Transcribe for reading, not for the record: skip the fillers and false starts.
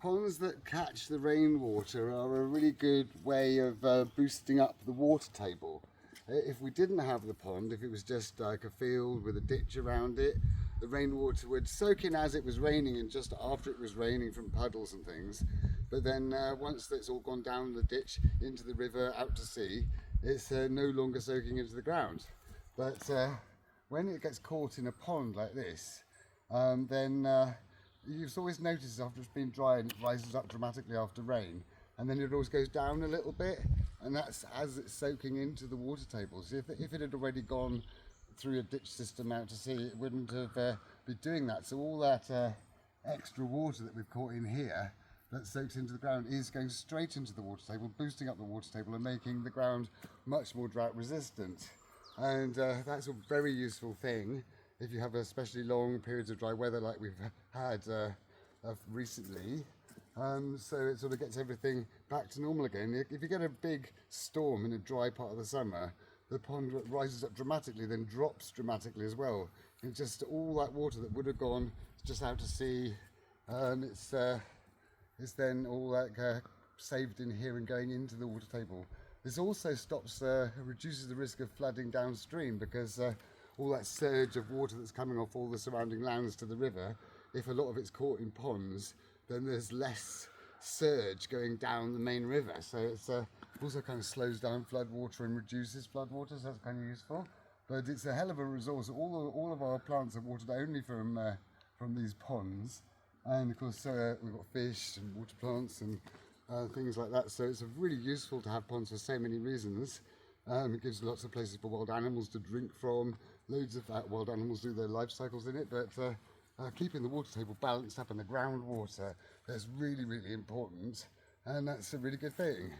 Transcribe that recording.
ponds that catch the rainwater are a really good way of boosting up the water table. If we didn't have the pond, if it was just like a field with a ditch around it, the rainwater would soak in as it was raining and just after it was raining from puddles and things. But then once it's all gone down the ditch into the river out to sea, it's no longer soaking into the ground. But when it gets caught in a pond like this, then you've always noticed after it's been dry and it rises up dramatically after rain, and then it always goes down a little bit, and that's as it's soaking into the water table. So if it had already gone through a ditch system out to sea, it wouldn't have been doing that. So all that extra water that we've caught in here that soaks into the ground is going straight into the water table, boosting up the water table and making the ground much more drought resistant. And that's a very useful thing if you have especially long periods of dry weather like we've had recently. So it sort of gets everything back to normal again. If you get a big storm in a dry part of the summer, the pond rises up dramatically, then drops dramatically as well. And just all that water that would have gone just out to sea, it's then all like saved in here and going into the water table. This also reduces the risk of flooding downstream, because all that surge of water that's coming off all the surrounding lands to the river, if a lot of it's caught in ponds, then there's less surge going down the main river. So it's also kind of slows down flood water and reduces flood water, so that's kind of useful. But it's a hell of a resource. All of our plants are watered only from these ponds, and of course we've got fish and water plants and things like that. So it's really useful to have ponds for so many reasons. It gives lots of places for wild animals to drink from. Loads of wild animals do their life cycles in it, but keeping the water table balanced up and the groundwater, that's really, really important, and that's a really good thing.